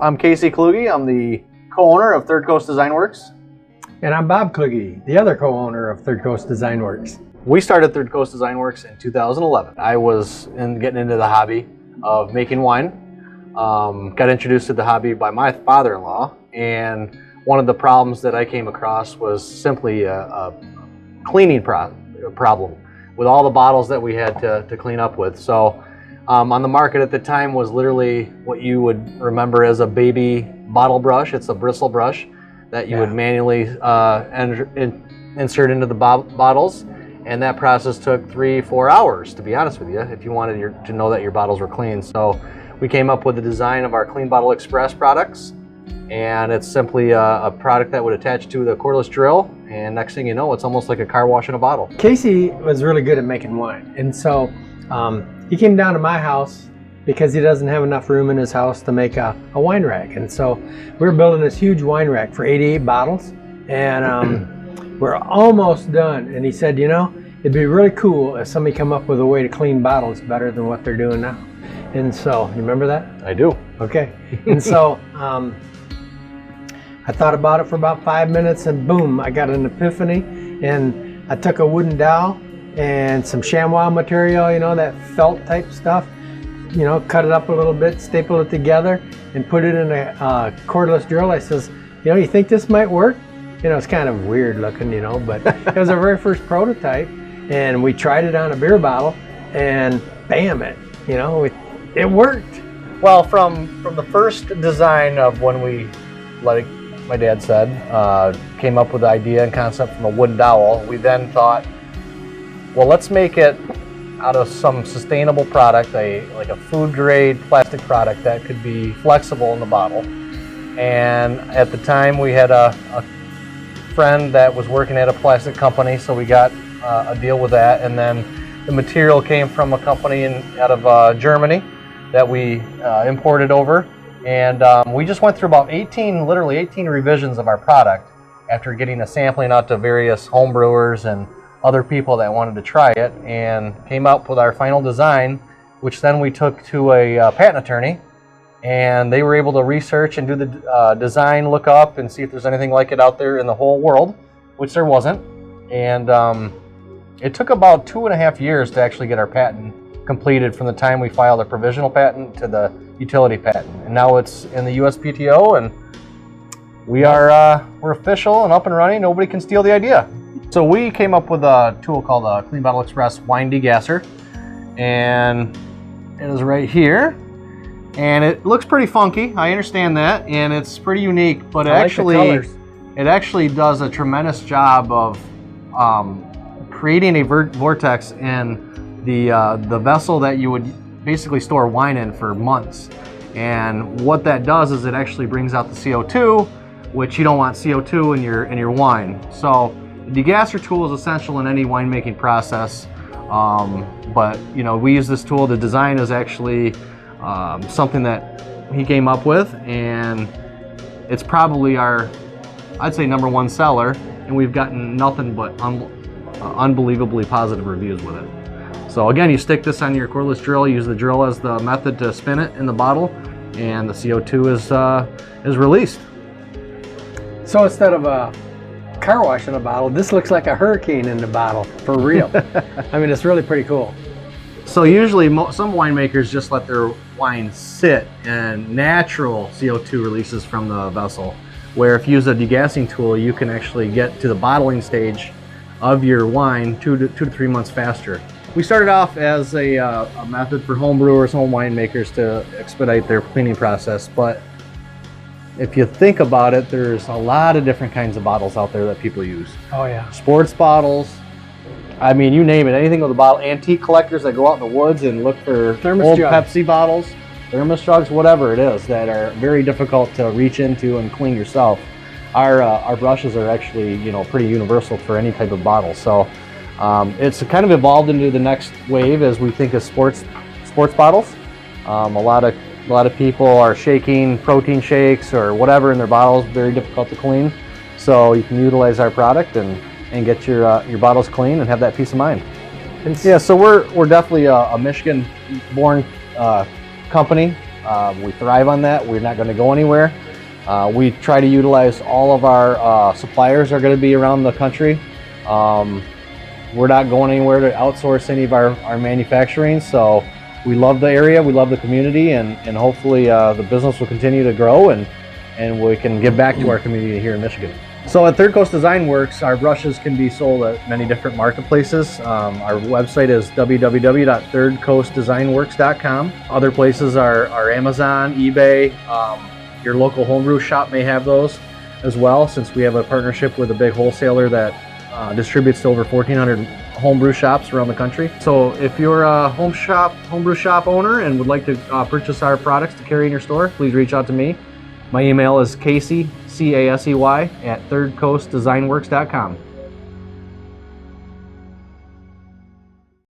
I'm Casey Kluge. I'm the co-owner of Third Coast Design Works. And I'm Bob Kluge, the other co-owner of Third Coast Design Works. We started Third Coast Design Works in 2011. I was getting into the hobby of making wine. Got introduced to the hobby by my father-in-law, and one of the problems that I came across was simply a cleaning problem with all the bottles that we had to clean up with. So on the market at the time was literally what you would remember as a baby bottle brush. It's a bristle brush that you would manually insert into the bottles, and that process took 3-4 hours, to be honest with you, if you wanted to know that your bottles were clean. So we came up with the design of our Clean Bottle Express products, and it's simply a product that would attach to the cordless drill, and next thing you know, it's almost like a car wash in a bottle. Casey was really good at making wine, and so he came down to my house because he doesn't have enough room in his house to make a wine rack. And so we were building this huge wine rack for 88 bottles, and we're almost done. And he said, you know, it'd be really cool if somebody come up with a way to clean bottles better than what they're doing now. And so, you remember that? I do. Okay. And so I thought about it for about 5 minutes, and boom, I got an epiphany. And I took a wooden dowel and some chamois material, you know, that felt type stuff, you know, cut it up a little bit, staple it together, and put it in a cordless drill. I says, you know, you think this might work? You know, it's kind of weird looking, you know, but it was our very first prototype, and we tried it on a beer bottle, and bam, it worked. Well, from the first design of when we, like my dad said, came up with the idea and concept from a wooden dowel, we then thought, well, let's make it out of some sustainable product, like a food grade plastic product that could be flexible in the bottle. And at the time we had a friend that was working at a plastic company, so we got a deal with that. And then the material came from a company out of Germany that we imported over. And we just went through about 18 revisions of our product after getting a sampling out to various home brewers and other people that wanted to try it, and came up with our final design, which then we took to a patent attorney, and they were able to research and do the design, look up and see if there's anything like it out there in the whole world, which there wasn't. And it took about 2.5 years to actually get our patent completed from the time we filed a provisional patent to the utility patent. And now it's in the USPTO, and we're official and up and running. Nobody can steal the idea. So we came up with a tool called the Clean Bottle Express Wine Degasser, and it is right here. And it looks pretty funky, I understand that, and it's pretty unique, but it actually does a tremendous job of creating a vortex in the vessel that you would basically store wine in for months. And what that does is it actually brings out the CO2, which you don't want CO2 in your wine. So the degasser tool is essential in any winemaking process, but you know, we use this tool. The design is actually something that he came up with, and it's probably our, I'd say, #1 seller, and we've gotten nothing but unbelievably positive reviews with it. So again, you stick this on your cordless drill, use the drill as the method to spin it in the bottle, and the CO2 is released. So instead of a car wash in a bottle, this looks like a hurricane in the bottle, for real. I mean, it's really pretty cool. So usually some winemakers just let their wine sit and natural CO2 releases from the vessel, where if you use a degassing tool, you can actually get to the bottling stage of your wine 2 to 3 months faster. We started off as a method for home brewers, home winemakers to expedite their cleaning process, but if you think about it, there's a lot of different kinds of bottles out there that people use. Oh yeah. Sports bottles, I mean, you name it, anything with a bottle. Antique collectors that go out in the woods and look for old Pepsi bottles, thermos jugs, whatever it is, that are very difficult to reach into and clean yourself. Our brushes are actually, you know, pretty universal for any type of bottle. So it's kind of evolved into the next wave as we think of sports bottles. A lot of people are shaking protein shakes or whatever in their bottles, very difficult to clean. So you can utilize our product and get your bottles clean and have that peace of mind. Yeah, so we're definitely a Michigan-born company. We thrive on that. We're not going to go anywhere. We try to utilize all of our suppliers are going to be around the country. We're not going anywhere to outsource any of our manufacturing. So we love the area, we love the community, and hopefully the business will continue to grow and we can give back to our community here in Michigan. So at Third Coast Design Works, our brushes can be sold at many different marketplaces. Our website is www.thirdcoastdesignworks.com. Other places are Amazon, eBay. Your local homebrew shop may have those as well, since we have a partnership with a big wholesaler that distributes to over 1,400 homebrew shops around the country. So if you're a homebrew shop owner and would like to purchase our products to carry in your store, please reach out to me. My email is Casey, C-A-S-E-Y, at thirdcoastdesignworks.com.